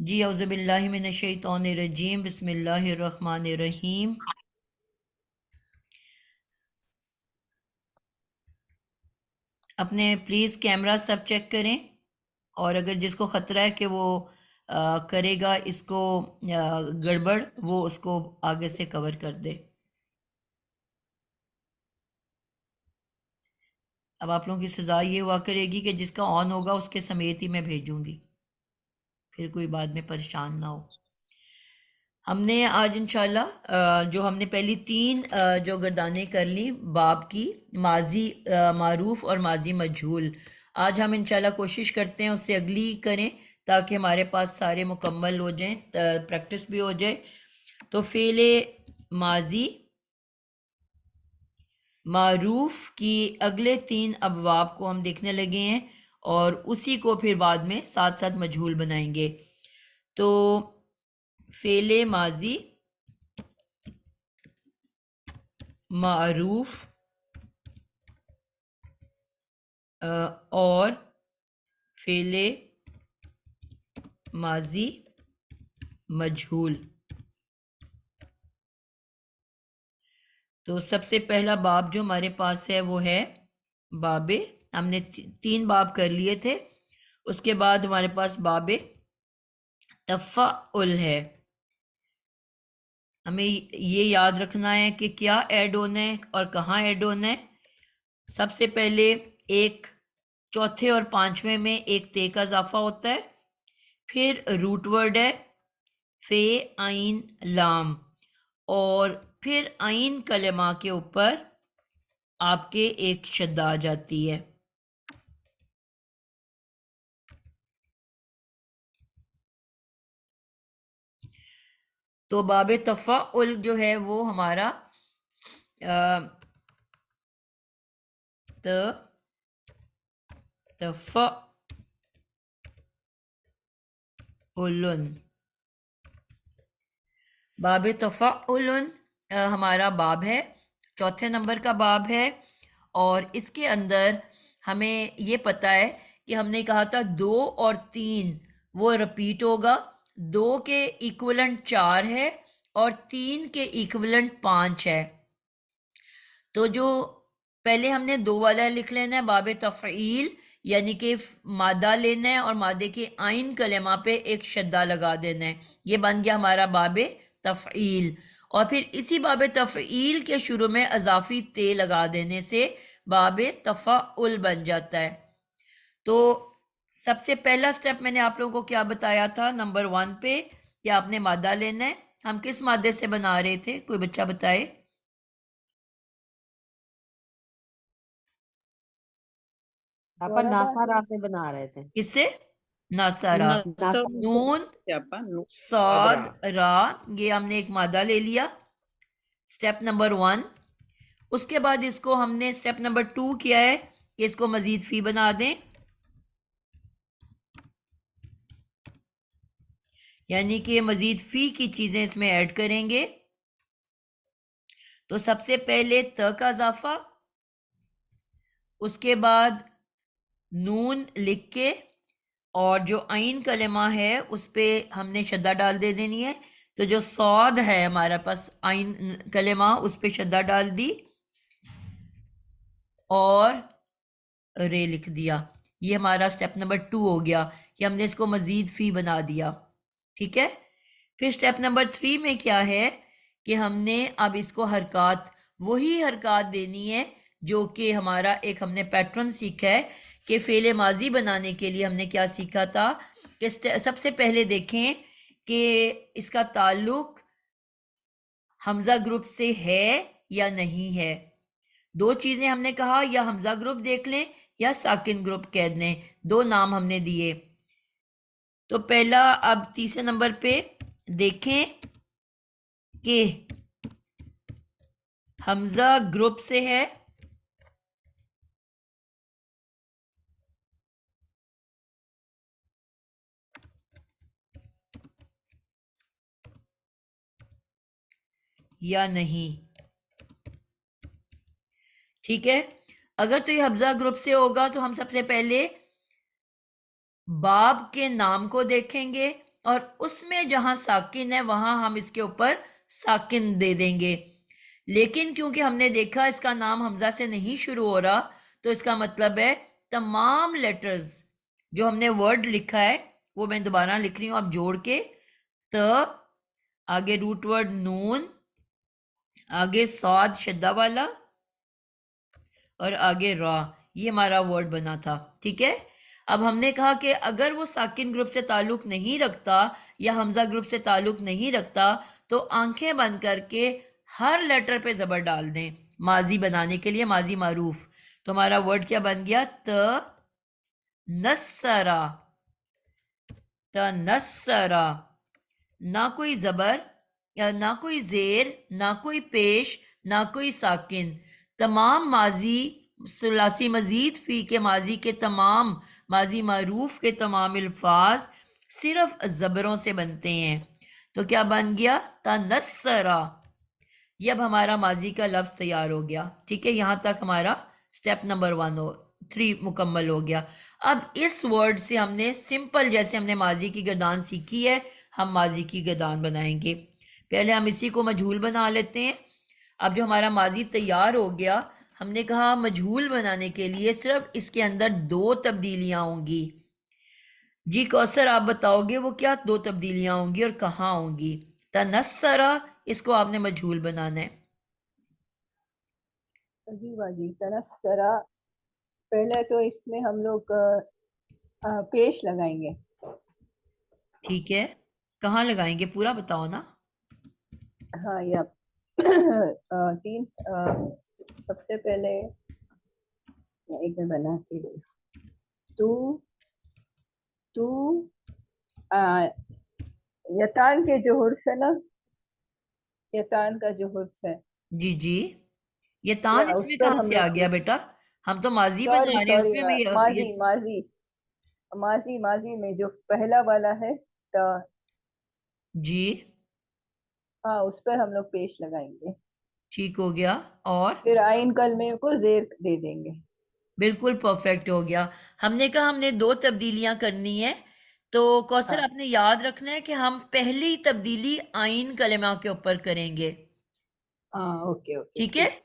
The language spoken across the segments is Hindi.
जी औज़ुबिल्लाहि मिनश्शैतानिर्रजीम बिस्मिल्लाहिर्रहमानिर्रहीम। अपने प्लीज़ कैमरा सब चेक करें, और अगर जिसको ख़तरा है कि वो करेगा इसको गड़बड़, वो उसको आगे से कवर कर दे। अब आप लोगों की सज़ा ये हुआ करेगी कि जिसका ऑन होगा उसके समेत ही मैं भेजूंगी, फिर कोई बाद में परेशान ना हो। हमने आज इंशाल्लाह जो हमने पहली तीन जो गर्दानें कर ली बाब की, माजी मारूफ और माजी मजहूल, आज हम इंशाल्लाह कोशिश करते हैं उससे अगली करें ताकि हमारे पास सारे मुकम्मल हो जाएं, प्रैक्टिस भी हो जाए। तो फ़ेले माजी मारूफ की अगले तीन अबवाब को हम देखने लगे हैं और उसी को फिर बाद में साथ साथ मजहूल बनाएंगे। तो फ़ेले माजी मारूफ और फ़ेले माजी मजहूल। तो सबसे पहला बाब जो हमारे पास है वो है बाबे, हमने तीन बाब कर लिए थे। उसके बाद हमारे पास बाबे तफ़ाउल है। हमें ये याद रखना है कि क्या ऐड होना है और कहाँ ऐड होना है। सबसे पहले एक चौथे और पांचवें में एक ते का इजाफा होता है, फिर रूट वर्ड है फे आइन लाम, और फिर आइन कलमा के ऊपर आपके एक शद्दा आ जाती है। तो बाब तफ़ाउल जो है वो हमारा तफ़ाउलन, बाब तफ़ाउलन हमारा बाब है, चौथे नंबर का बाब है। और इसके अंदर हमें ये पता है कि हमने कहा था 2 और 3 वो रिपीट होगा, 2 के इक्वलेंट 4 है और 3 के इक्वलेंट 5 है। तो जो पहले हमने 2 वाला लिख लेना है बाब तफ़ईल, यानी कि मादा लेना है और मादे के आइन कलेमा पे एक शद्दा लगा देना है, ये बन गया हमारा बाब तफ़ईल। और फिर इसी बाब तफ़ईल के शुरू में अजाफी ते लगा देने से बाब तफ़ाउल बन जाता है। तो सबसे पहला स्टेप मैंने आप लोगों को क्या बताया था, नंबर 1 पे कि आपने मादा लेना है। हम किस मादे से बना रहे थे, कोई बच्चा बताए? अपन नासारा से बना रहे थे। किससे? नासारा। नून साद साद रा। रा, ये हमने एक मादा ले लिया, स्टेप नंबर 1। उसके बाद इसको हमने स्टेप नंबर 2 किया है कि इसको मजीद फी बना दें, यानी कि मजीद फी की चीजें इसमें ऐड करेंगे। तो सबसे पहले त का इजाफा, उसके बाद नून लिख के, और जो आइन कलमा है उस पर हमने शद्दा डाल दे देनी है। तो जो सौद है हमारे पास आइन कलमा, उस पर शद्दा डाल दी और रे लिख दिया। ये हमारा स्टेप नंबर 2 हो गया कि हमने इसको मजीद फी बना दिया। ठीक है। फिर स्टेप नंबर 3 में क्या है कि हमने अब इसको हरकत, वही हरकत देनी है जो कि हमारा एक हमने पैटर्न सीखा है कि फेले माजी बनाने के लिए हमने क्या सीखा था कि सबसे पहले देखें कि इसका ताल्लुक हमजा ग्रुप से है या नहीं है। दो चीजें हमने कहा, या हमजा ग्रुप देख लें या साकिन ग्रुप कह दें, दो नाम हमने दिए। तो पहला, अब तीसरे नंबर पे देखें कि हमजा ग्रुप से है या नहीं। ठीक है। अगर तो ये हमजा ग्रुप से होगा तो हम सबसे पहले बाब के नाम को देखेंगे और उसमें जहां साकिन है वहां हम इसके ऊपर साकिन दे देंगे। लेकिन क्योंकि हमने देखा इसका नाम हमजा से नहीं शुरू हो रहा, तो इसका मतलब है तमाम लेटर्स जो हमने वर्ड लिखा है वो मैं दोबारा लिख रही हूं, आप जोड़ के। त, आगे रूट वर्ड नून, आगे सौद शद्दा वाला, और आगे रा, ये हमारा वर्ड बना था। ठीक है, अब हमने कहा कि अगर वो साकिन ग्रुप से ताल्लुक नहीं रखता या हमजा ग्रुप से ताल्लुक नहीं रखता तो आंखें बंद करके हर लेटर पे जबर डाल दें माजी बनाने के लिए, माजी मारूफ। तो हमारा वर्ड क्या बन गया? त नस्सरा, त नस्सरा। ना कोई जबर, या ना कोई जेर, ना कोई पेश, ना कोई साकिन। तमाम माजी सुलासी मजीद फी के माजी के तमाम माजी मारूफ के तमाम अल्फाज सिर्फ जबरों से बनते हैं। तो क्या बन गया? तनस्सरा। ये अब हमारा माजी का लफ्ज तैयार हो गया। ठीक है, यहां तक हमारा स्टेप नंबर 3 मुकम्मल हो गया। अब इस वर्ड से हमने सिंपल, जैसे हमने माजी की गर्दान सीखी है, हम माजी की गर्दान बनाएंगे। पहले हम इसी को मजहूल बना लेते हैं। अब जो हमारा माजी तैयार हो गया, हमने कहा मजहूल बनाने के लिए सिर्फ इसके अंदर 2 तब्दीलियां होंगी। जी कौसर, आप बताओगे वो क्या 2 तब्दीलियां होंगी और कहाँ होंगी? तनस्सरा, इसको आपने मजहूल बनाना है। जी बाजी, तनस्सरा। पहले तो इसमें हम लोग पेश लगाएंगे। ठीक है, कहाँ लगाएंगे पूरा बताओ ना। हाँ, या 3 सबसे पहले एक में बनाती हूँ। तू तू यतान के जो हुर्फ है ना, यतान का जो हुर्फ है, जी जी, ये तान या उस इसमें पर कहाँ हम से आ लोग, गया बेटा? हम तो माजी सॉरी बना रहे हैं, सॉरी, उसमें भी माजी माजी माजी माजी में जो पहला वाला है ता, जी हाँ, उस पर हम लोग पेश लगाएंगे। ठीक हो गया। और फिर आइन कलमे को जेर दे देंगे। बिल्कुल परफेक्ट हो गया। हमने कहा हमने 2 तब्दीलियां करनी है। तो कौसर, हाँ आपने याद रखना है कि हम पहली तब्दीली आइन कलेमा के ऊपर करेंगे। हाँ, ओके ओके, ठीक है, ठीक।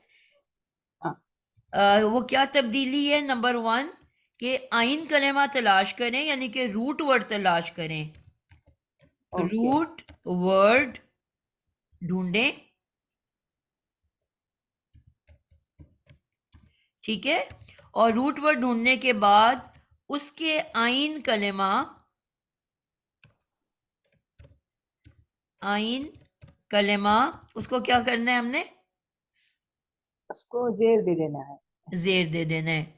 हाँ वो क्या तब्दीली है? नंबर 1 कि आइन कलेमा तलाश करें, यानी कि रूट वर्ड तलाश करें। ओके। रूट वर्ड ढूंढें। ठीक है, और रूट वर्ड ढूंढने के बाद उसके आइन कलेमा, आइन कलेमा, उसको क्या करना है हमने? उसको जेर दे देना है। जेर दे देना है।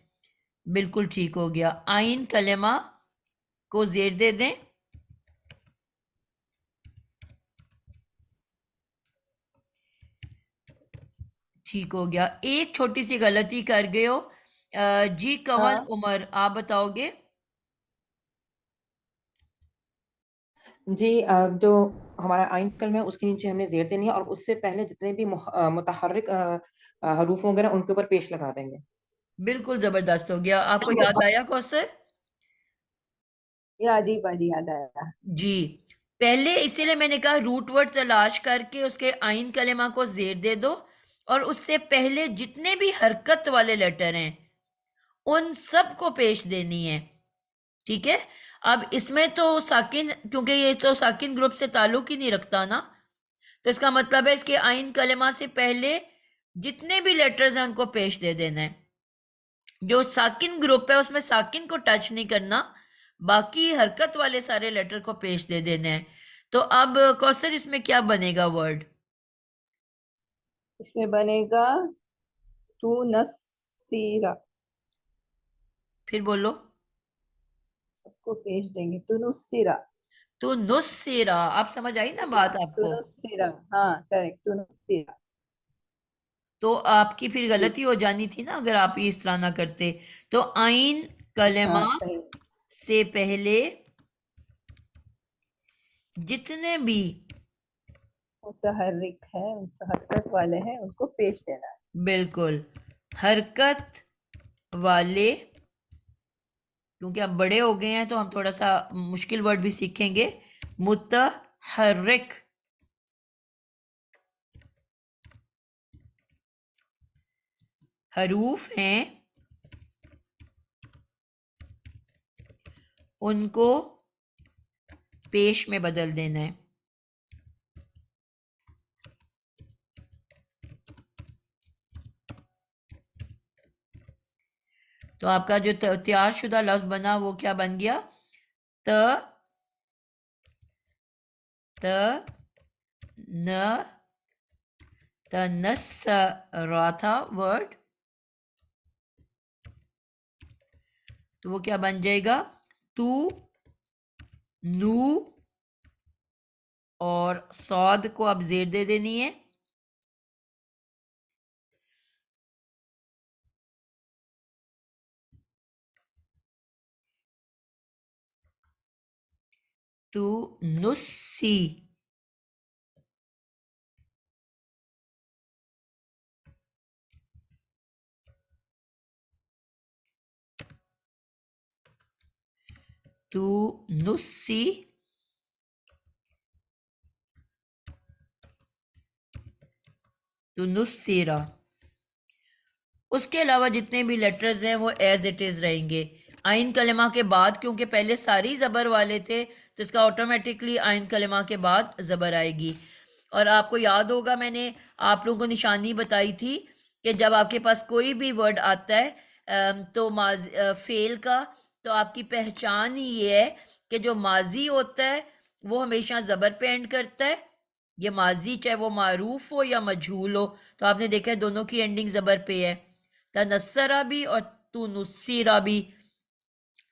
बिल्कुल ठीक हो गया, आइन कलेमा को जेर दे दें। ठीक हो गया। एक छोटी सी गलती कर गए हो। जी कंवल हाँ उमर, आप बताओगे? जी जो हमारा आइन कलम है उसके नीचे हमने जेर देनी है और उससे पहले जितने भी मुतहर्रिक हरूफ वगैरह उनके ऊपर पेश लगा देंगे। बिल्कुल जबरदस्त हो गया। आपको याद आया कौसर? ये अजीब अजीब याद आया। जी, पहले इसीलिए मैंने कहा रूट वर्ड तलाश करके उसके आइन कलेमा को जेर दे दो, और उससे पहले जितने भी हरकत वाले लेटर हैं उन सब को पेश देनी है। ठीक है, अब इसमें तो साकिन, क्योंकि ये तो साकिन ग्रुप से ताल्लुक ही नहीं रखता ना, तो इसका मतलब है इसके आइन कलेमा से पहले जितने भी लेटर्स हैं उनको पेश दे देना है। जो साकिन ग्रुप है उसमें साकिन को टच नहीं करना, बाकी हरकत वाले सारे लेटर को पेश दे देने हैं। तो अब कौसर, इसमें क्या बनेगा वर्ड? इसमें बनेगा तू नसीरा। फिर बोलो। सबको पेश देंगे, तू नुसीरा। तो नुस्सिरा, आप समझ आई ना बात हाँ, तू आपको? नुसीरा, हाँ करेक्ट, तू नुसीरा। तो आपकी फिर जी। गलती हो जानी थी ना अगर आप ये इस तरह ना करते। तो आइन हाँ कलेमा सही। से पहले जितने भी, मुतहर्रिक है, उनसे हरकत वाले हैं, उनको पेश देना है। बिल्कुल हरकत वाले, क्योंकि अब बड़े हो गए हैं तो हम थोड़ा सा मुश्किल वर्ड भी सीखेंगे। मुतहर्रिक, हरूफ हैं उनको पेश में बदल देना है। तो आपका जो तैयार शुदा लफ्ज बना वो क्या बन गया? तनस्सरा था वर्ड, तो वो क्या बन जाएगा? तू, नू और सौद को अब जेर दे देनी है। तू नुस्सी, तू नुस्सी, तू नुस्सीरा। उसके अलावा जितने भी लेटर्स हैं वो एज इट इज़ रहेंगे। आइन कलमा के बाद, क्योंकि पहले सारी ज़बर वाले थे, तो इसका ऑटोमेटिकली आइन कलमा के बाद ज़बर आएगी। और आपको याद होगा मैंने आप लोगों को निशानी बताई थी कि जब आपके पास कोई भी वर्ड आता है तो फेल का, तो आपकी पहचान ही ये है कि जो माजी होता है वो हमेशा ज़बर पे एंड करता है। ये माजी चाहे वो मारूफ हो या मजहूल हो, तो आपने देखा है दोनों की एंडिंग ज़बर पे है, तनस्सरा भी और तुनुस्सिरा भी।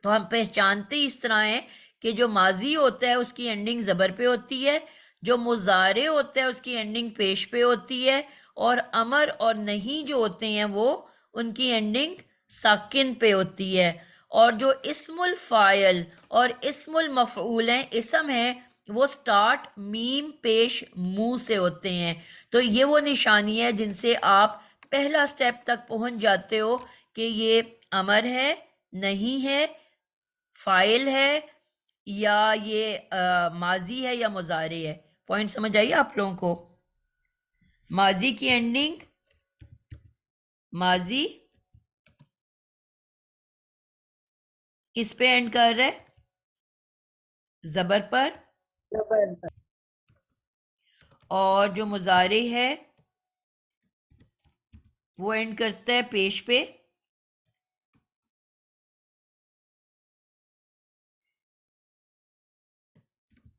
तो हम पहचानते इस तरह हैं कि जो माजी होता है उसकी एंडिंग ज़बर पे होती है, जो मुजारे होता है उसकी एंडिंग पेश पे होती है, और अमर और नहीं जो होते हैं वो उनकी एंडिंग साकिन पे होती है। और जो इस्मुल फ़ाइल और इस्मुल मफ़ऊल हैं, इसम है, वो स्टार्ट मीम पेश मुंह से होते हैं। तो ये वो निशानी है जिनसे आप पहला स्टेप तक पहुंच जाते हो कि ये अमर है, नहीं है, फाइल है, या ये माजी है या मुजारे है। पॉइंट समझ आइए आप लोगों को? माजी की एंडिंग, माजी किस पे एंड कर रहा है? जबर पर। जबर पर। और जो मुजारे है वो एंड करता है पेश पे।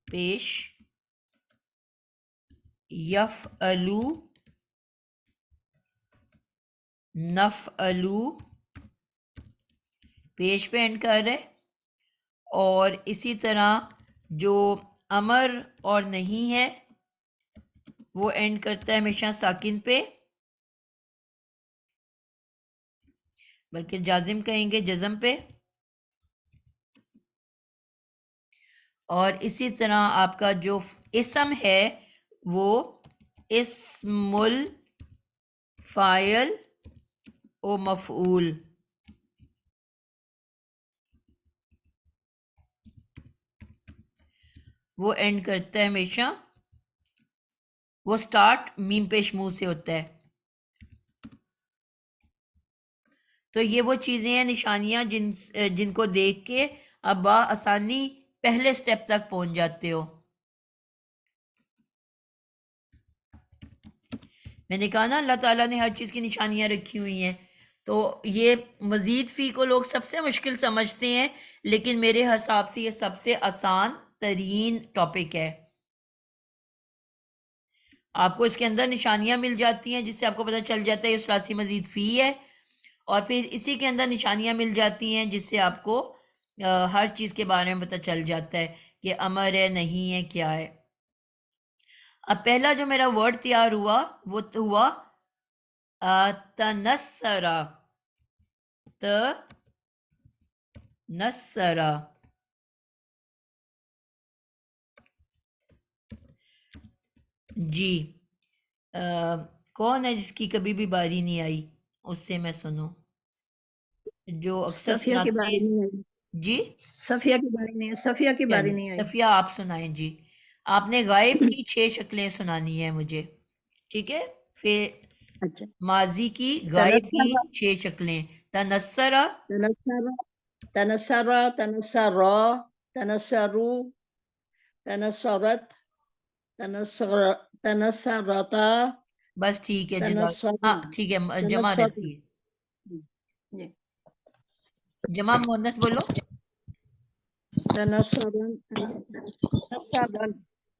पेश, यफ़अलू, नफ़अलू, पेश पे एंड कर रहे हैं। और इसी तरह जो अमर और नहीं है वो एंड करता है हमेशा साकिन पे, बल्कि जाजिम कहेंगे जज़म पे। और इसी तरह आपका जो इसम है वो इस्मुल फ़ाइल ओ मफ़ऊल, वो एंड करता है हमेशा, वो स्टार्ट मीम पेश मुंह से होता है। तो ये वो चीज़ें हैं, निशानियां जिनको देख के अब आसानी पहले स्टेप तक पहुंच जाते हो। मैंने कहा ना अल्लाह ताला ने हर चीज़ की निशानियां रखी हुई हैं। तो ये मज़ीद फ़ी को लोग सबसे मुश्किल समझते हैं, लेकिन मेरे हिसाब से ये सबसे आसान तरीन टॉपिक है। आपको इसके अंदर निशानियां मिल जाती हैं जिससे आपको पता चल जाता है ये सुलासी मज़ीद फ़ी है, और फिर इसी के अंदर निशानियां मिल जाती हैं जिससे आपको हर चीज़ के बारे में पता चल जाता है कि अमर है, नहीं है, क्या है। अब पहला जो मेरा वर्ड तैयार हुआ वो तो हुआ तनस्सरा, तनस्सरा। जी, कौन है जिसकी कभी भी बारी नहीं आई? उससे मैं सुनूं, जो अक्सर सफिया के सुनाते बारे हैं। में। जी सफिया की बारी नहीं है, सफिया की बारी चलिए नहीं आई। सफिया आप सुनाएं जी। आपने गायब की 6 शक्लें सुनानी है मुझे, ठीक है। फिर अच्छा। माजी की गायब की तनस्सरा 6 शक्लें। तनस्सरा, तनस्सरा तनस्सरा तनस्सरा तनस्सरू तनस्सरत तनस्सर तनस्सरता बस ठीक है जजाक। तनस्सरन हाँ ठीक है, जमा तनस्सरन। रखिए। जी। जमा मुअन्नस बोलो। तनस्सरन तनस्सरन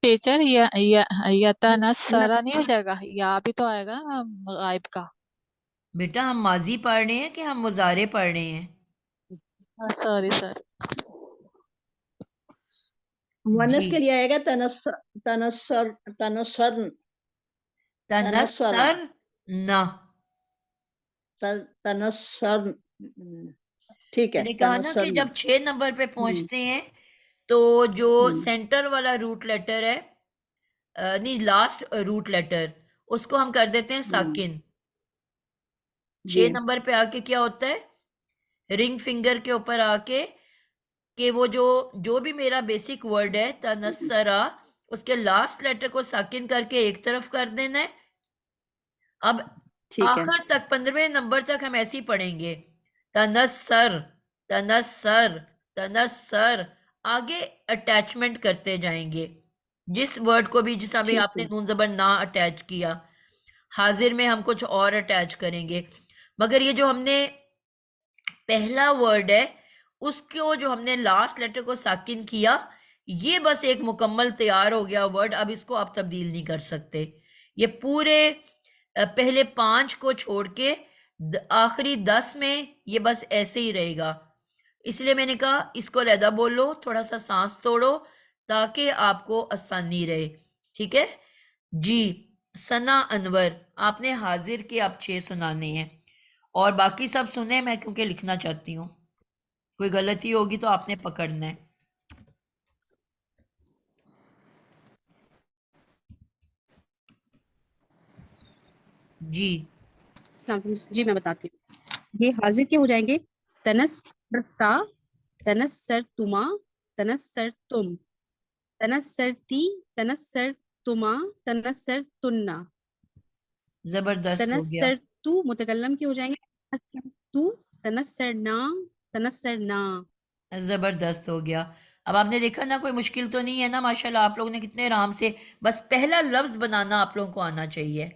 टीचर या तनस्सरा नहीं हो जाएगा, या भी तो आएगा गायब का। बेटा हम माजी पढ़ रहे हैं कि हम मुजारे पढ़ रहे हैं? Sorry sir. मुअन्नस जी के लिए आएगा तनस्सर तनस्सरन तनस्सरन तनस्सर ना। तनस्सरन। ठीक है, मैंने कहा ना कि तनस्सरन। जब 6 नंबर पे पहुंचते हैं तो जो सेंटर वाला रूट लेटर है, नहीं लास्ट रूट लेटर, उसको हम कर देते हैं साकिन। 6 जी। नंबर पे आके क्या होता है, रिंग फिंगर के ऊपर आके कि वो जो जो भी मेरा बेसिक वर्ड है तनस्सरा, उसके लास्ट लेटर को साकिन करके एक तरफ कर देना है। अब ठीक है। आखिर तक 15वें नंबर तक हम ऐसे ही पढ़ेंगे, तनस्सर तनस्सर तनस्सर। आगे अटैचमेंट करते जाएंगे, जिस वर्ड को भी, जिस अभी ठीक आपने है। नून जबर ना अटैच किया, हाजिर में हम कुछ और अटैच करेंगे। मगर ये जो हमने पहला वर्ड है उसको जो हमने लास्ट लेटर को साकिन किया, ये बस एक मुकम्मल तैयार हो गया वर्ड। अब इसको आप तब्दील नहीं कर सकते। ये पूरे पहले 5 को छोड़ के आखिरी 10 में ये बस ऐसे ही रहेगा। इसलिए मैंने कहा इसको अलहदा बोलो, थोड़ा सा सांस तोड़ो ताकि आपको आसानी रहे, ठीक है जी। सना अनवर, आपने हाजिर के आप 6 सुनाने हैं और बाकी सब सुने मैं क्योंकि लिखना चाहती हूँ। कोई गलती होगी तो आपने पकड़ना है। जी जी मैं बताती हूँ। ये हाजिर के हो जाएंगे तनस्सरता, तनस्सरतुमा, तनस्सरतुम, तनस्सरती, तनस्सरतुमा, तनस्सरतुन्ना। जबरदस्त हो गया, तनस्सरतु मुतकल्लम के हो जाएंगे तनस्सरतु, तनस्सरना, तनस्सरना। जबरदस्त हो गया। अब आपने देखा ना, कोई मुश्किल तो नहीं है ना, माशाल्लाह आप लोगों ने कितने आराम से, बस पहला लफ्ज बनाना आप लोगों को आना चाहिए,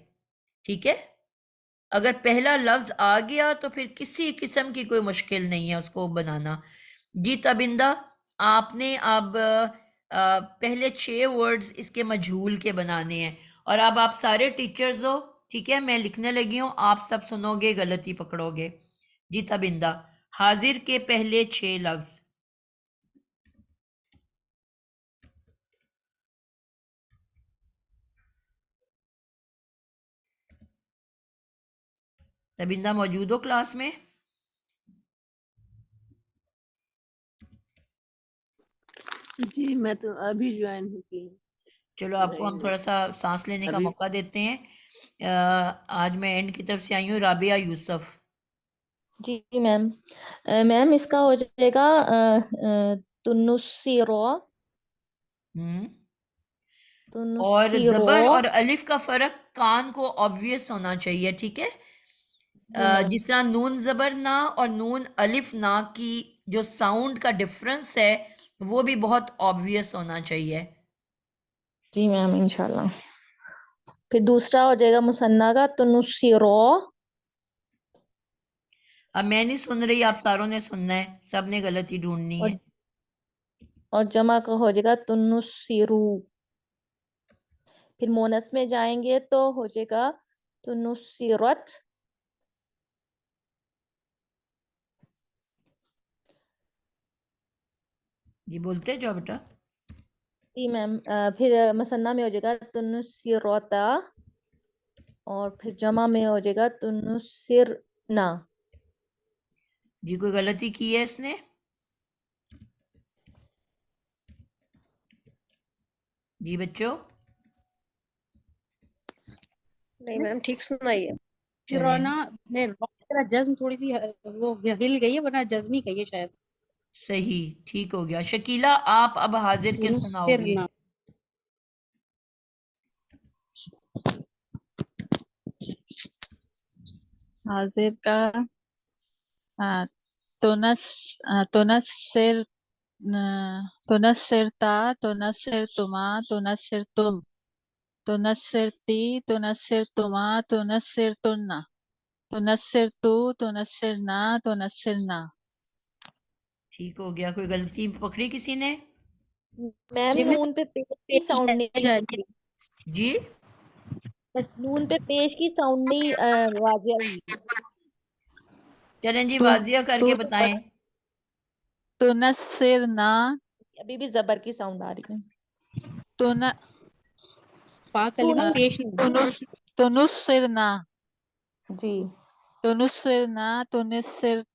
ठीक है। अगर पहला लफ्ज आ गया तो फिर किसी किस्म की कोई मुश्किल नहीं है उसको बनाना। जी तबिंदा, आपने अब पहले 6 वर्ड्स इसके मजहूल के बनाने हैं और अब आप सारे टीचर्स हो, ठीक है। मैं लिखने लगी हूँ, आप सब सुनोगे, गलती पकड़ोगे। जी तबिंदा, हाजिर के पहले 6 लफ्ज। तबिंदा मौजूद हो क्लास में? जी मैं तो अभी ज्वाइन हुई। चलो आपको हम थोड़ा सा सांस लेने का अभी मौका देते हैं। आज मैं एंड की तरफ से आई हूँ, राबिया यूसुफ। जी मैम। मैम इसका हो जाएगा तुनुसिरो, हम्म और तुनुसिरो। जबर और अलिफ का फर्क कान को ऑब्वियस होना चाहिए, ठीक है। जी मैम। जिस तरह नून जबर ना और नून अलिफ ना की जो साउंड का डिफरेंस है वो भी बहुत ऑब्वियस होना चाहिए। जी मैम इंशाल्लाह। फिर दूसरा हो जाएगा मुसन्ना का तुनुसिरो, अब मैं नहीं सुन रही, आप सारों ने सुनना है, सबने गलती ढूंढनी है। और और जमा का हो जाएगा तुनुसिरु। फिर मोनस में जाएंगे तो हो जाएगा तुनुसिरत। ये बोलते जाओ बेटा। जी मैम। फिर मुसन्ना में हो जाएगा तुनुसिरोता और फिर जमा में हो जाएगा तुनुसिरना। जी कोई गलती की है इसने? जी बच्चों, नहीं मैम ठीक सुनाई है। चलें। रोना में रो की तरह जज्म थोड़ी सी वो हिल गई है, वरना जज्मी कही है शायद। सही, ठीक हो गया। शकीला, आप अब हाजिर के सुनाओगे। तुनुस्सिरना हाजिर का आ, तुनस तुनस्सिर तुनस्सिरता तुनस्सिरतुमा तुनस्सिरतुम तुनस्सिरती तुनस्सिरतुमा तुनस्सिरतुन्ना तुनस्सिरतु तुनस्सिरना तुनस्सिरना। ठीक हो गया। कोई गलती पकड़ी किसी ने? मैम जी मैं नून पे पेश की साउंड नहीं जा हुई। जी, नून पे पेश की साउंड नहीं वाजिया हुई। चलें जी, तु वाजिया करके तु बताएं। तुनस्सिरना अभी भी जबर की साउंड आ रही है। तुन फा कलिमा तुनुस पेश नहीं हुई। तुनुस तुनुस्सिरना जी तुनुस्सिरना तुनिस्सिर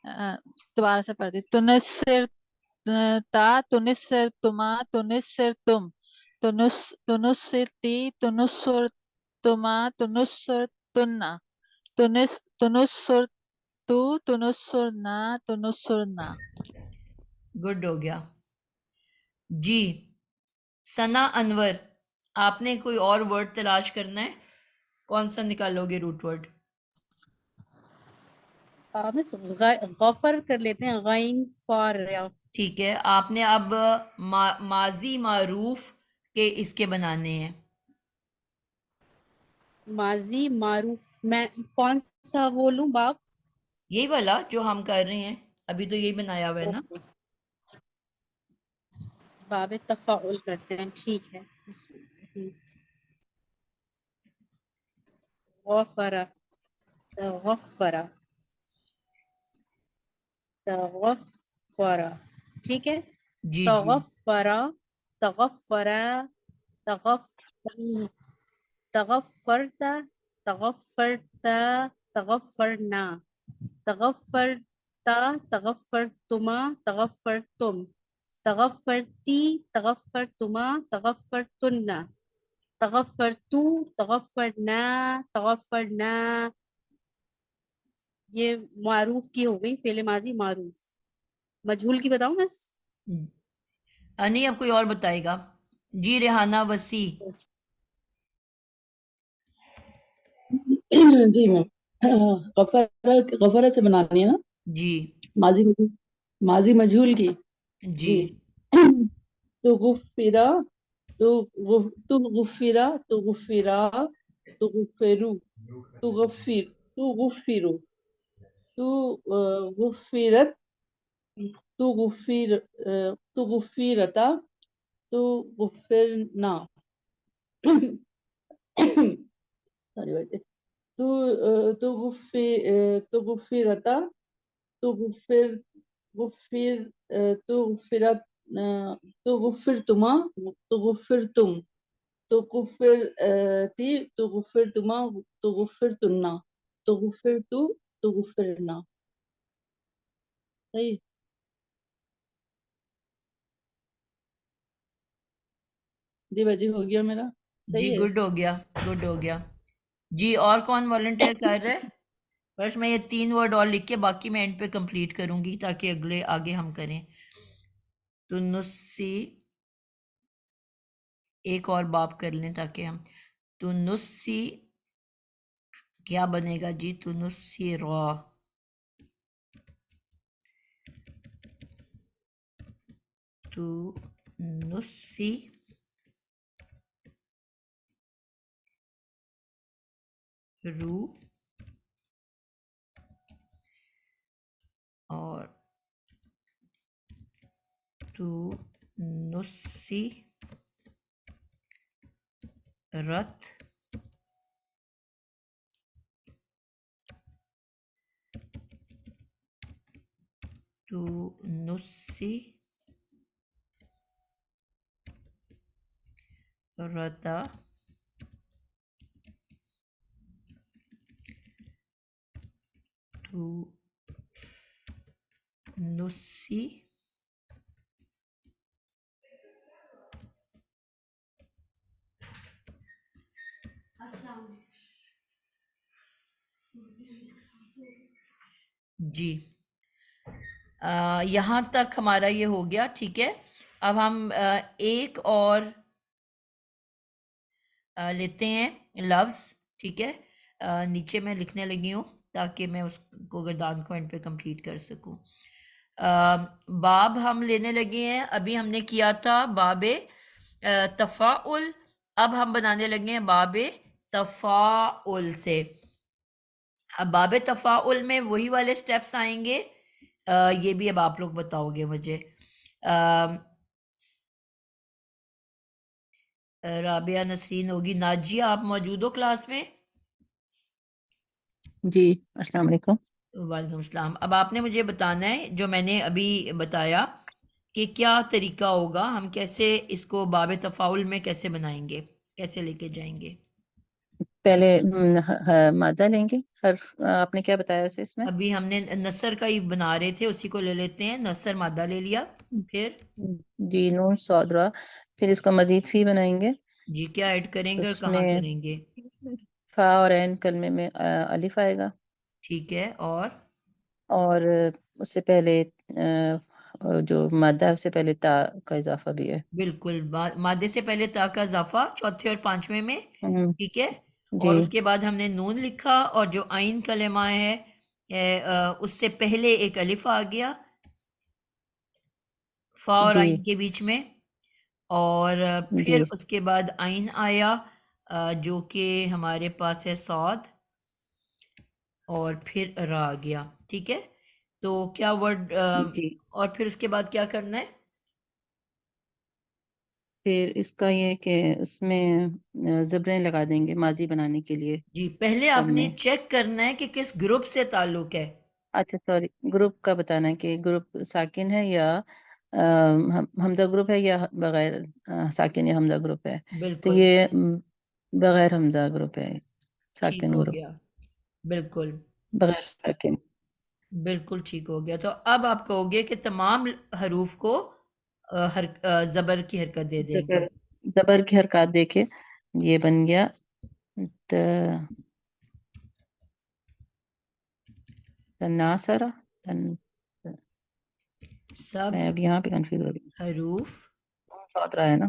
दोबारा से पढ़ दी। तुनिस्सिर ता तुनिस्सिरतुमा तुनिस्सिरतुम तुनुस्सिरती तुनुस्सिरतुमा तुनुस्सिरतुन्ना तुनुस्सिरतु तुनुस्सिरना तुनुस्सिरना। गुड हो गया जी। सना अनवर, आपने कोई और वर्ड तलाश करना है? कौन सा निकालोगे रूट वर्ड? बस गफर कर लेते हैं, गाइन फॉर ठीक है, आपने अब माजी मारूफ के इसके बनाने हैं। माजी मारूफ। मैं कौन सा बोलूं बाप? यही वाला जो हम कर रहे हैं अभी, तो यही बनाया हुआ है ना। ओके, बाब तफाउल करते हैं, ठीक है। गफरा तगफरा तगफरा, ठीक है। जी जी तगफरा तगफरा तगफ तगफरता तगफरता तगफरना तगफरता तगफरतुमा तगफरतुम तगफरती तगफरतुमा तगफरतुन्ना तगफरतु तगफरना तगफरना। ये मारूफ की हो गई, फेले माजी मारूफ। मजहूल की बताऊं बस? नहीं, अब कोई और बताएगा। जी, रेहाना वसी। जी मैम। गफरा गफरा से बनानी है ना, जी माजी मजहूल, माजी मजहूल की। जी जी। तो गुफिरा, तो गुफिरा, तो गुफिरा, तो गुफिरु, तो गुफिर, तो गुफिरु, तो गुफिरत, तो गुफिर, तो गुफिरता, तो गुफिरना। सॉरी बात है। तो गुफिरता, तो गुफिर तो गुफिरत, तो गुफिरतुमा, तो गुफिरतुम, तो गुफिरती, तो गुफिरतुमा, तो गुफिरतुन्ना, तो गुफिरतु, तो गुफिरना। सही। जी बाजी, हो गया मेरा। जी, सही है। गुड हो गया, गुड हो गया जी। और कौन वॉलंटियर कर रहा है? बस मैं ये 3 वर्ड और लिख के बाकी मैं एंड पे कंप्लीट करूंगी ताकि अगले आगे हम करें। तुनुस्सी, एक और बाप कर लें ताकि हम। तुनुस्सी क्या बनेगा जी? तुनुस्सी रॉ, तुनुस्सी रू और तुनुस्सी रत, तुनुस्सी रता, तुनुस्सी जी। यहाँ तक हमारा ये हो गया, ठीक है। अब हम एक और लेते हैं लफ्ज़, ठीक है। नीचे मैं लिखने लगी हूँ ताकि मैं उसको गर्दान को एंड पे कंप्लीट कर सकूँ। बाब हम लेने लगे हैं, अभी हमने किया था बाबे तफ़ाउल, अब हम बनाने लगे हैं बाबे तफ़ाउल से। अब बाबे तफ़ाउल में वही वाले स्टेप्स आएंगे, ये भी अब आप लोग बताओगे मुझे। राबिया नसरीन होगी, नाजिया आप मौजूद हो क्लास में? जी, अस्सलाम वालेकुम। वालेकुम सलाम। अब आपने मुझे बताना है जो मैंने अभी बताया कि क्या तरीका होगा, हम कैसे इसको बाब तफ़ाउल में कैसे बनाएंगे, कैसे लेके जाएंगे। पहले मादा लेंगे हर्फ, आपने क्या बताया वैसे इसमें? अभी हमने नसर का ही बना रहे थे, उसी को ले लेते हैं। नसर मादा ले लिया, फिर जी, नून सौदरा, फिर इसको मजीद फी बनाएंगे। जी क्या ऐड करेंगे और कहाँ उसमें करेंगे? फा और ऐन कलमे में अलिफ आएगा, ठीक है, और उससे पहले जो मादा है उससे पहले ता का इजाफा भी है। बिल्कुल मादे से पहले ता का इजाफा चौथे और पांचवें में, हम्म, ठीक है। जी और उसके बाद हमने नून लिखा, और जो आइन कलेमा है उससे पहले एक अलिफ आ गया फा और जी आइन के बीच में, और फिर जी उसके बाद आइन आया जो कि हमारे पास है सौद, और फिर रा आ गया, ठीक है। तो क्या वर्ड जी और फिर उसके बाद क्या करना है? फिर इसका ये कि उसमें ज़बरें लगा देंगे माजी बनाने के लिए जी पहले कल आपने में। चेक करना है कि किस ग्रुप से ताल्लुक है। अच्छा सॉरी, ग्रुप का बताना है कि ग्रुप साकिन है या हमजा ग्रुप है या बगैर साकिन या हमजा ग्रुप है। तो बिल्कुल ये बगैर हमजा ग्रुप है, ठीक साकिन हो ग्रुप, गया, बिल्कुल बगैर साकिन। बिल्कुल ठीक हो गया। तो अब आप कहोगे कि तमाम हरूफ को ज़बर की हरकत दे देंगे। जबर जबर की हरकत देखे, ये बन गया तनासरा तन। सब मैं अब यहाँ पे कंफ्यूज हो रही हूँ, हरूफ सोच रहा है ना।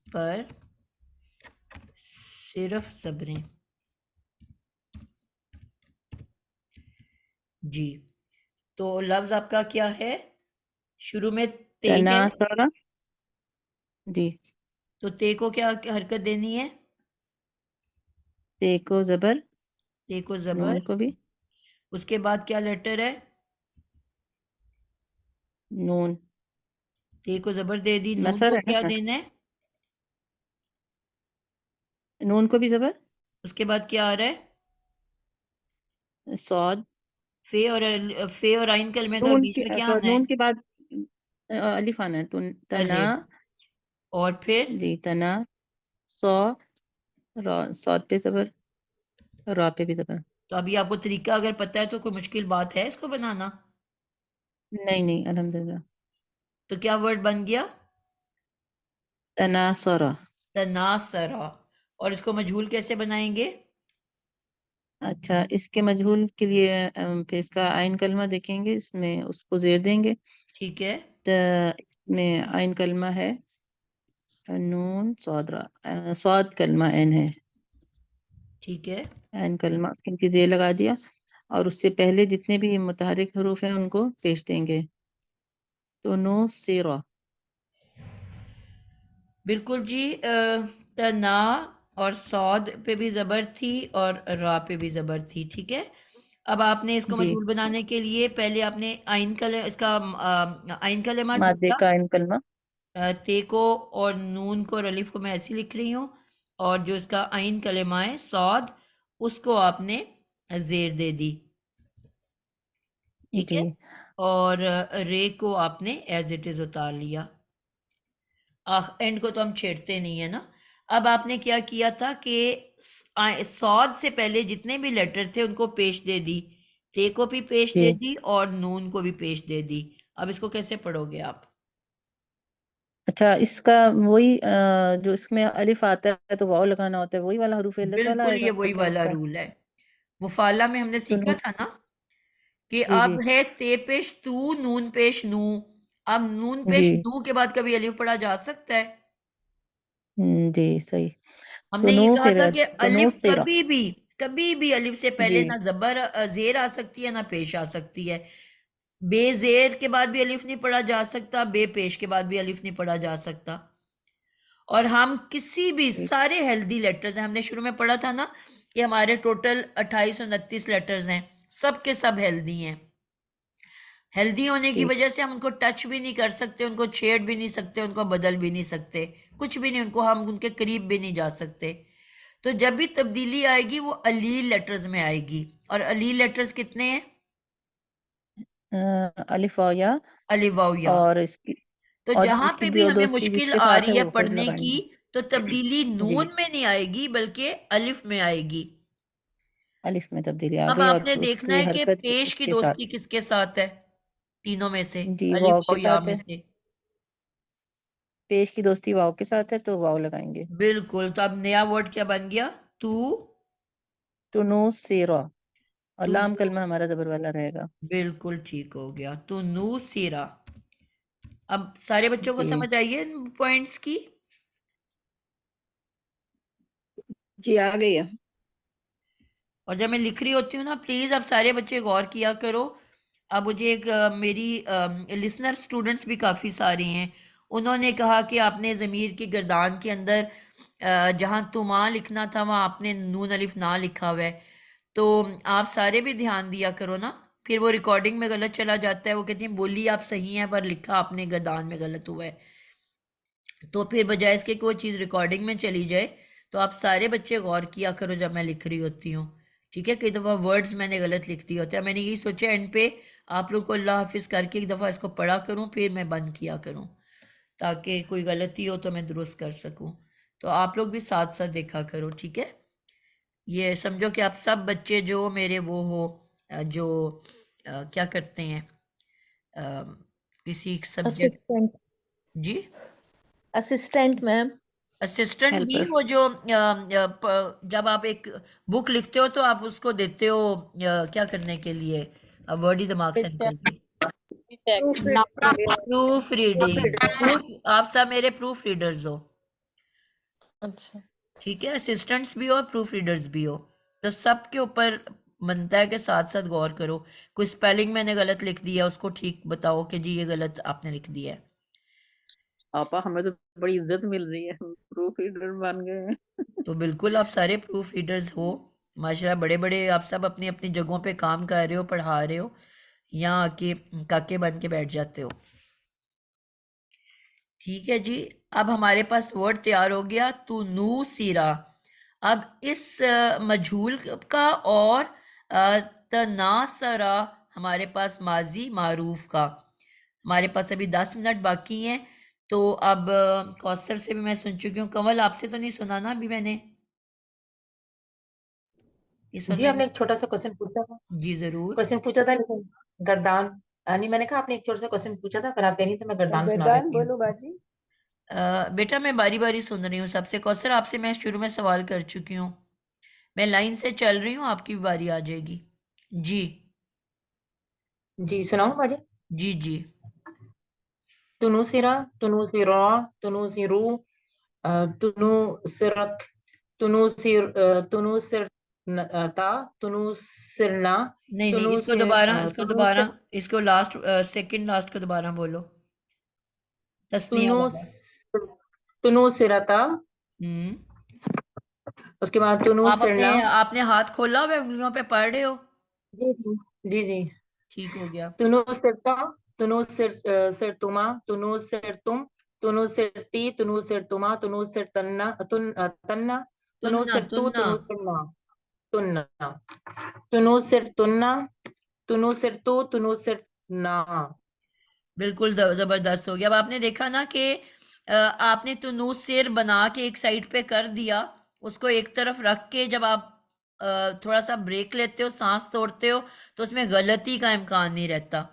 पर सिर्फ ज़बरें। जी तो लफ्ज़ आपका क्या है? शुरू में ते है, तनासरा, जी, तो ते को क्या हरकत देनी है? ते को जबर, ते को नून ज़बर, को भी उसके बाद क्या लेटर है? नून। ते को ज़बर दे दी, नून नसर को है क्या ना, देना है? नून को भी जबर, उसके बाद क्या आ रहा है? सौद। फे और आइन कलमे का बीच में क्या आना है? नून के बाद अलिफ आना है, तना, अलिफ, और फिर जी तना, सौ, सौद पे जबर, रा पे भी जबर। तो अभी आपको तरीका अगर पता है तो कोई मुश्किल बात है इसको बनाना? नहीं नहीं, अल्हम्दुलिल्लाह। तो क्या वर्ड बन गया? तनासरा। तनासरा। और इसको मजहूल कैसे बनाएंगे? अच्छा, इसके मजहूल के लिए फिर इसका आइन कलमा देखेंगे, इसमें उसको जेर देंगे। ठीक है, तो इसमें आइन कलमा है नून सौदरा, सौद कलमा एन है, ठीक है, एन कलमा इनकी जेर लगा दिया, और उससे पहले जितने भी मुतहरिक हरूफ हैं उनको पेश देंगे। तो नो सिरा। बिल्कुल जी। तना और सौद पे भी ज़बर थी और रा पे भी ज़बर थी, ठीक है। अब आपने इसको जी, मजहूल बनाने के लिए पहले आपने आइन कल इसका आइन कलेमा मादे ढूंढा, का आइन कलमा। ते को और नून को और अलिफ को मैं ऐसे लिख रही हूँ, और जो इसका आइन कलेमा है सौद, उसको आपने जेर दे दी, ठीक जी है। और रे को आपने एज इट इज उतार लिया। एंड को तो हम छेड़ते नहीं है ना। अब आपने क्या किया था कि सौद से पहले जितने भी लेटर थे उनको पेश दे दी, ते को भी पेश दे जी। दी और नून को भी पेश दे दी। अब इसको कैसे पढ़ोगे आप? अच्छा, इसका वही जो इसमें अलिफ आता है तो वाव लगाना होता है, वही वाला हरूफ इल्लत वाला बिल्कुल ये आएगा वही क्या वाला इसका? रूल है, मुफाला में हमने तो सीखा था ना कि जी अब जी है ते पेश तू, नून पेश नू। अब नून पेश जी नू के बाद कभी अलिफ पढ़ा जा सकता है? जी सही। हमने ये तुनू कहा फिर था कि तुनू अलिफ सिरा। कभी भी अलिफ से जी पहले ना जबर जेर आ सकती है ना पेश आ सकती है। बेजेर के बाद भी अलिफ नहीं पढ़ा जा सकता, बे पेश के बाद भी अलिफ नहीं पढ़ा जा सकता। और हम किसी भी ठीक। सारे हेल्दी लेटर्स हैं, हमने शुरू में पढ़ा था ना कि हमारे टोटल 2829 लेटर्स हैं, सब के सब हेल्दी हैं। हेल्दी होने की ठीक। वजह से हम उनको टच भी नहीं कर सकते, उनको छेड़ भी नहीं सकते, उनको बदल भी नहीं सकते, कुछ भी नहीं, उनको हम उनके करीब भी नहीं जा सकते। तो जब भी तब्दीली आएगी वो अलील लेटर्स में आएगी। और अलील लेटर्स कितने हैं? अलिफ वाव या, अलिफ वाव या। और इसकी तो और जहां इसकी पे भी जो हमें दोस्ती मुश्किल जिसके आ साथ है रही है वो फिर पढ़ने की, लगाएंगे। तो तब्दीली जी नून में नहीं आएगी बल्कि अलिफ में आएगी। अलिफ में तब्दीली आ अब गई और आपने देखना उसकी है कि हरकत पेश की उसके साथ। दोस्ती किसके साथ है, तीनों में से, जी अलिफ वाव वाव के या साथ में है। से। पेश की दोस्ती वाव के साथ है तो वाव लगाएंगे। बिल्कुल। तो अब नया वर्ड क्या बन गया? तू। तुनू सिरा, और तू लाम कलमा हमारा जबर वाला रहेगा। बिल्कुल ठीक हो गया, तू नू सीरा। अब सारे बच्चों को जी समझ आई है पॉइंट्स की? जी आ गई है। और जब मैं लिख रही होती हूँ ना, प्लीज अब सारे बच्चे गौर किया करो। अब मुझे एक मेरी लिसनर स्टूडेंट्स भी काफ़ी सारे हैं, उन्होंने कहा कि आपने ज़मीर की गर्दान के अंदर जहाँ तुमा लिखना था वहाँ आपने नून अलिफ ना लिखा हुआ है। तो आप सारे भी ध्यान दिया करो ना, फिर वो रिकॉर्डिंग में गलत चला जाता है, वो कहती हैं बोली आप सही हैं पर लिखा आपने गर्दान में गलत हुआ है। तो फिर बजाय इसके कि वो चीज़ रिकॉर्डिंग में चली जाए, तो आप सारे बच्चे गौर किया करो जब मैं लिख रही होती हूँ। ठीक है, कई दफ़ा वर्ड्स मैंने गलत लिख दिए होते हैं। मैंने यही सोचा एंड पे आप लोग को अल्लाह हाफिज़ करके एक दफ़ा इसको पढ़ा करूँ, फिर मैं बंद किया करूँ, ताकि कोई गलती हो तो मैं दुरुस्त कर सकूँ। तो आप लोग भी साथ साथ देखा करो, ठीक है। ये समझो कि आप सब बच्चे जो मेरे वो हो, जो क्या करते हैं, किसी सब्जेक्ट। असिस्टेंट जी, असिस्टेंट मैम। असिस्टेंट भी हेल्पर। वो जो जब आप एक बुक लिखते हो तो आप उसको देते हो क्या करने के लिए, अब वर्ड ही दिमाग से निकल गई। Proof reading. प्रूफ, आप सब मेरे प्रूफ रीडर्स हो, अच्छा। ठीक है। असिस्टेंट्स भी हो और प्रूफ रीडर्स भी हो, तो सबके ऊपर बनता है कि साथ साथ गौर करो। कोई स्पेलिंग मैंने गलत लिख दिया उसको ठीक बताओ कि जी ये गलत आपने लिख दिया है। पापा हमें तो बड़ी इज्जत मिल रही है, प्रूफ रीडर बन गए हैं। तो बिल्कुल आप सारे प्रूफ रीडर्स हो माशाल्लाह, बड़े बड़े आप सब अपनी अपनी जगहों पे काम कर रहे हो, पढ़ा रहे हो, यहाँ आके काके बन के बैठ जाते हो। ठीक है जी, अब हमारे पास वर्ड तैयार हो गया तुनू सीरा। अब इस मजहूल का और तनासरा हमारे पास माजी मारूफ का। हमारे पास अभी 10 मिनट बाकी हैं, तो अब कौसर से भी मैं सुन चुकी हूँ, कमल आपसे तो नहीं सुना ना अभी मैंने इस वक्त जी मैंने। आपने एक छोटा सा क्वेश्चन पूछा था। जी जरूर। क्वेश्चन पूछा था लेकिन गर्दान, नहीं मैंने कहा आपने एक छोटा सा क्वेश्चन पूछा था, अगर आप कह रही तो मैं गर्दान सुना गर्दान देती हूँ बोलो उसको। बाजी। बेटा मैं बारी बारी सुन रही हूँ सबसे। कौसर आपसे मैं शुरू में सवाल कर चुकी हूँ, मैं लाइन से चल रही हूँ, आपकी भी बारी आ जाएगी। जी जी सुनाऊँ बाजी? जी जी। तुनुसिरा, तुनुसिरा, तुनुसिरू, तुनुसिरत, तुनुसिरता, तुनुसिरना, नहीं नहीं, तुनुसिर, इसको लास्ट सेकंड लास्ट को दोबारा बोलो, तस्निया तुनुस, वाला। तुनुसिरता, हम्म। उसके बाद आप अपने तुनुसिरना। आपने हाथ खोला हुआ है, उंगलियों पे पढ़ रहे हो? जी जी जी जी। ठीक हो गया। तुनुसिरता, तुनुसिरतुमा, तुनुसिरतुम, तुनुसिरती, तुनुसिरतुमा, तुनुसिरतन्ना, तन्ना, तुन्ना तुनुसिरतु, तुन्ना। तुनुसिरना, तुन्ना, तुनुसिरतुन्ना, तुनुसिरतु, तुनुसिरना। बिल्कुल जबरदस्त हो गया। अब आपने देखा ना कि आपने तुनूस सिर बना के एक साइड पे कर दिया, उसको एक तरफ रख के जब आप थोड़ा सा ब्रेक लेते हो, सांस तोड़ते हो, तो उसमें गलती का इम्कान नहीं रहता।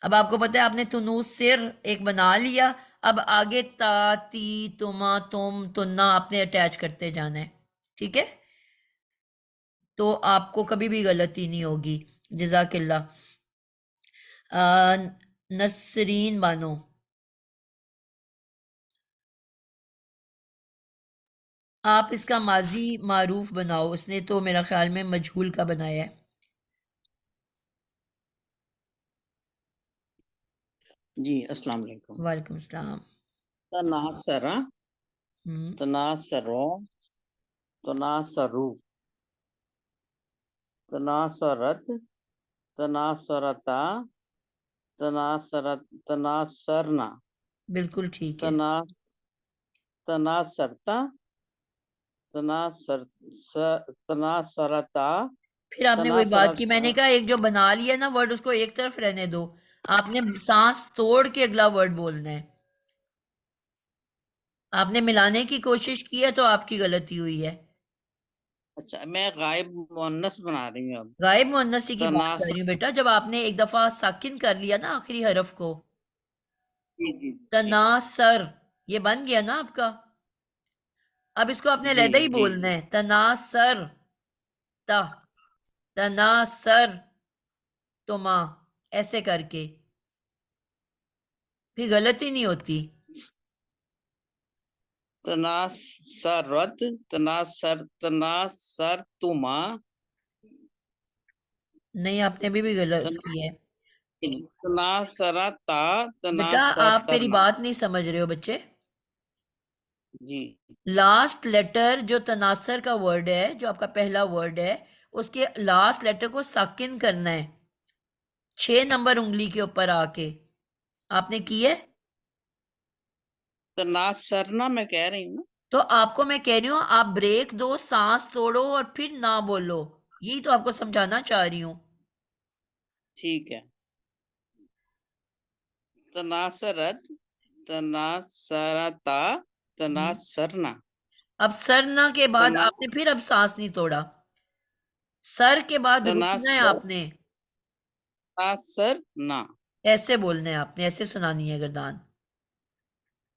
अब आपको पता है आपने तुनूस सिर एक बना लिया, अब आगे ता ती तुमा तुम तुन्ना आपने अटैच करते जाना है, ठीक है। तो आपको कभी भी गलती नहीं होगी। जजाकिल्ला। नसरीन बानो। आप इसका माजी मारूफ बनाओ, उसने तो मेरा ख्याल में मजहूल का बनाया है। जी अस्सलाम वालेकुम। वालेकुम सलाम। तनासरा, तनासरो, तनासरू, तनासरत, तनासरता, तनासरत, तनासरना, बिल्कुल ठीक है। तनासरता, तनासरता, फिर आपने वही बात की, मैंने तनासरत। कहा एक जो बना लिया ना वर्ड उसको एक तरफ रहने दो, आपने सांस तोड़ के अगला वर्ड बोलना है। आपने मिलाने की कोशिश की है तो आपकी गलती हुई है। अच्छा, मैं गायब मुअन्नस बना रही हूँ अब। गायब मुअन्नसी की बात कर तनास रही हूँ बेटा, जब आपने एक दफा साकिन कर लिया ना आखिरी हरफ को, जी जी तनासर, ये बन गया ना आपका। अब इसको आपने जी लहदा ही जी बोलना है, तनासर ता, तनासर तुमा, ऐसे करके, फिर गलती नहीं होती। तनासरत, तनासरतुमा, नहीं, आपने भी गलत की है तनासरता, बेटा। आप मेरी तनासरतना। बात नहीं समझ रहे हो बच्चे। जी लास्ट लेटर जो तनासर का वर्ड है, जो आपका पहला वर्ड है, उसके लास्ट लेटर को साकिन करना है 6 नंबर उंगली के ऊपर आके। आपने की है? तनासरना मैं कह रही हूँ ना। तो आपको मैं कह रही हूँ, आप ब्रेक दो, सांस तोड़ो और फिर ना बोलो। यही तो आपको समझाना चाह रही हूँ। ठीक है। तनासरत, तनासरता, तनासरना, अब सरना के बाद तना आपने फिर अब सांस नहीं तोड़ा, सर के बाद रुकना है तनासर, आपने। तनासरना। ऐसे बोलना है आपने, ऐसे सुनानी है गर्दान।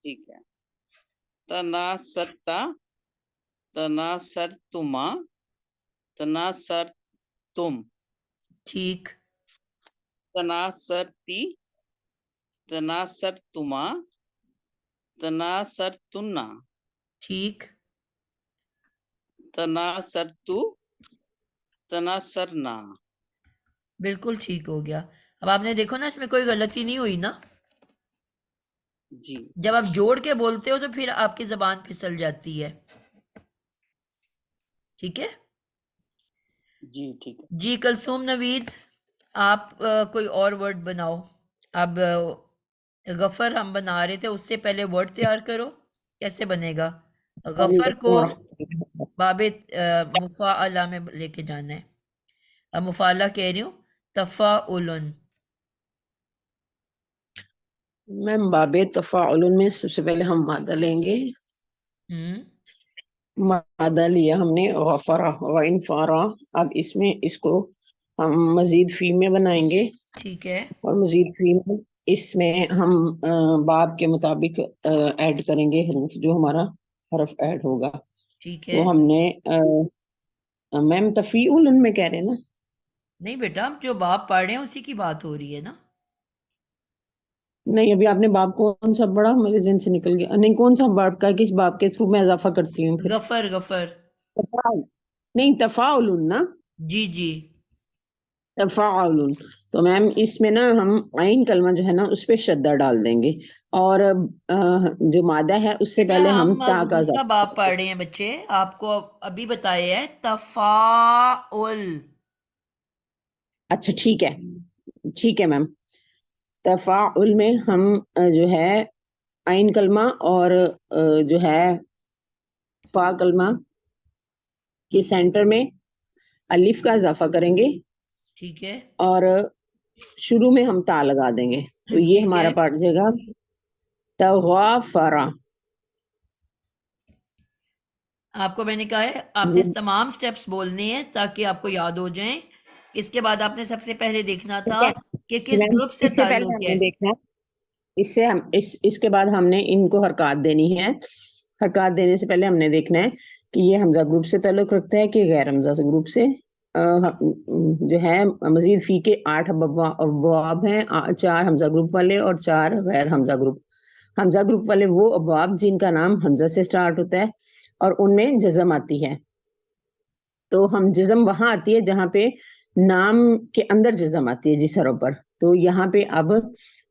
ठीक है। तनासरता, तनासरतुमा, तनासरतुम, ठीक। तनासरती, तनासरतुमा, तनासरतुन्ना, ठीक। तनासरतु, तनासरना। बिल्कुल ठीक हो गया। अब आपने देखो ना, इसमें कोई गलती नहीं हुई ना। जी जब आप जोड़ के बोलते हो तो फिर आपकी जबान फिसल जाती है। ठीक है जी ठीक है। जी। कलसूम नवीद, आप कोई और वर्ड बनाओ। अब गफर हम बना रहे थे, उससे पहले वर्ड तैयार करो। कैसे बनेगा? गफर को बाबे मुफाअला में लेके जाना है। अब मुफाअला कह रही हूँ, तफाउलन। मैम बाबे तफाउलन में सबसे पहले हम मादा लेंगे। मादा लिया हमने, गफरा व इनफारा। अब इसमें इसको हम मजीद फी में बनाएंगे। ठीक है। और मजीद फी में इसमें हम बाब के मुताबिक ऐड करेंगे हरूफ, जो हमारा हरफ ऐड होगा। ठीक तो है। हमने मैम तफीउलन में कह रहे हैं ना? नहीं बेटा, हम जो बाप पढ़ रहे हैं उसी की बात हो रही है ना। नहीं, अभी आपने बाब कौन सा पढ़ा, मेरे ज़हन से निकल गया। नहीं, कौन सा बाब का, किस बाब के थ्रू मैं इजाफा करती हूँ फिर? Gruffudd, Gruffudd. तफाउल, नहीं तफाउलुन ना, जी जी। तफाउलुन। तो मैम इसमें ना हम आइन कलमा जो है ना उस पे शद्दा डाल देंगे, और जो मादा है उससे बेटा, पहले हम हम ता का दूसरा इजाफा बाप करेंगे। पढ़ रहे हैं बच्चे, आपको अभी बताया है तफाउल। अच्छा ठीक है, ठीक है मैम। तफाउल में हम जो है आइन कलमा और जो है फा कलमा के सेंटर में अलिफ का इजाफा करेंगे, ठीक है। और शुरू में हम ता लगा देंगे। तो ये ठीक हमारा है। पड़ जाएगा तगाफरा। आपको मैंने कहा है, आपने तमाम स्टेप्स बोलने हैं ताकि आपको याद हो जाएं। इसके बाद आपने सबसे पहले देखना ठीक था है कि किस मैम, ग्रुप से इससे पहले ताल्लुक हमने है। देखना है, इससे हम इसके बाद हमने इनको हरकत देनी है। हरकत देने से पहले हमने देखना है कि ये हमजा ग्रुप से ताल्लुक रखता है कि गैर हमजा से ग्रुप से जो है मजीद फी के 8 अबवाब हैं, 4 हमजा ग्रुप वाले और 4 गैर हमजा ग्रुप। हमजा ग्रुप वाले वो अबवाब जिनका नाम हमजा से स्टार्ट होता है और उनमें जज़म आती है। तो हम जज़म वहां आती है जहां पे नाम के अंदर जज़म आती है जिस हरों पर। तो यहाँ पे अब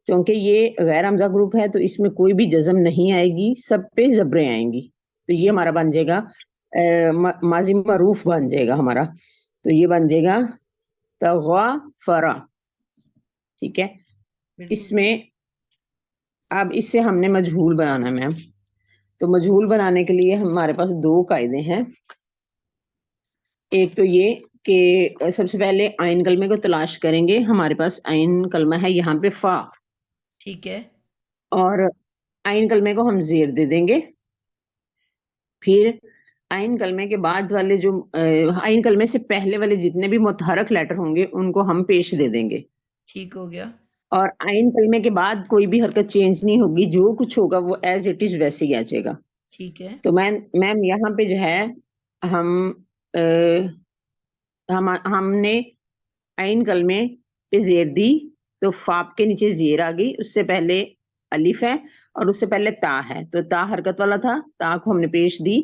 क्योंकि ये गैर हमजा ग्रुप है तो इसमें कोई भी जज़म नहीं आएगी, सब पे ज़बरें आएंगी। तो ये हमारा बन जाएगा माजी मरूफ बन जाएगा हमारा। तो ये बन जाएगा तग़फ़रा, ठीक है। बिल्कुल इसमें अब इससे हमने मजहूल बनाना है मैम। तो मजहूल बनाने के लिए हमारे पास 2 कायदे हैं। एक तो ये कि सबसे पहले आइन कलमे को तलाश करेंगे। हमारे पास आइन कलमा है यहाँ पे फा, ठीक है। और आइन कलमे को हम ज़ेर दे देंगे। फिर आइन कलमे के बाद वाले जो आइन कलमे से पहले वाले जितने भी मुतहरक लेटर होंगे उनको हम पेश दे देंगे। ठीक हो गया। और आइन कलमे के बाद कोई भी हरकत चेंज नहीं होगी, जो कुछ होगा वो एज इट इज वैसे ही आ जाएगा। ठीक है। तो मैम यहाँ पे जो है हमने आइन कलमे पे ज़ेर दी तो फाप के नीचे ज़ेर आ गई, उससे पहले अलिफ है और उससे पहले ता है। तो ता हरकत वाला था, ता को हमने पेश दी।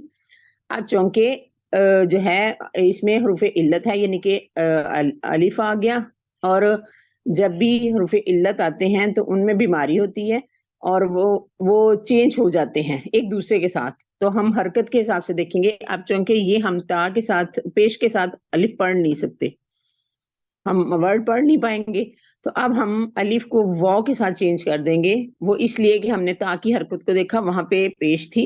अब चूंकि जो है इसमें हरूफ इल्लत है, यानी कि अलिफ आ गया, और जब भी हरूफ इल्लत आते हैं तो उनमें बीमारी होती है और वो चेंज हो जाते हैं एक दूसरे के साथ। तो हम हरकत के हिसाब से देखेंगे। अब चूंकि ये हम ता के साथ पेश के साथ अलिफ पढ़ नहीं सकते, हम वर्ड पढ़ नहीं पाएंगे, तो अब हम अलिफ को वाव के साथ चेंज कर देंगे। वो इसलिए कि हमने ता की हरकत को देखा, वहां पे पेश थी,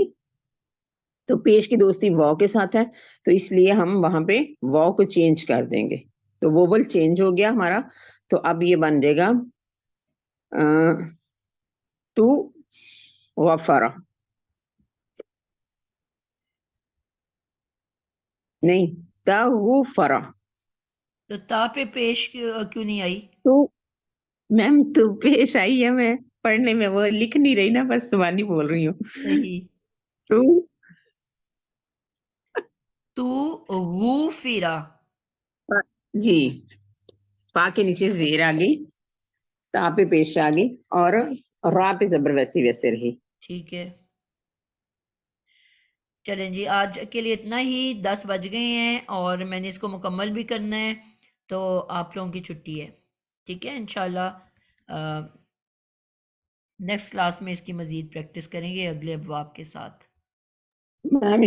तो पेश की दोस्ती वाव के साथ है, तो इसलिए हम वहां पे वाव को चेंज कर देंगे। तो वोवल चेंज हो गया हमारा। तो अब ये बन जाएगा टू वफरा, नहीं तगुफरा। तो ता पे पेश क्यों नहीं आई? तो मैम तो पेश आई है, मैं पढ़ने में वो लिख नहीं रही ना, बस जुबानी बोल रही हूँ। सही। टू तू गूफिरा। जी, पा के नीचे जेर आ गई, ता पे पेश आ गई और रा पे जबर वैसी वैसे रही। ठीक है। चलें जी, आज के लिए इतना ही। 10 बज गए हैं और मैंने इसको मुकम्मल भी करना है, तो आप लोगों की छुट्टी है। ठीक है, इंशाल्लाह नेक्स्ट क्लास में इसकी मज़ीद प्रैक्टिस करेंगे अगले अबवाब के साथ। मैम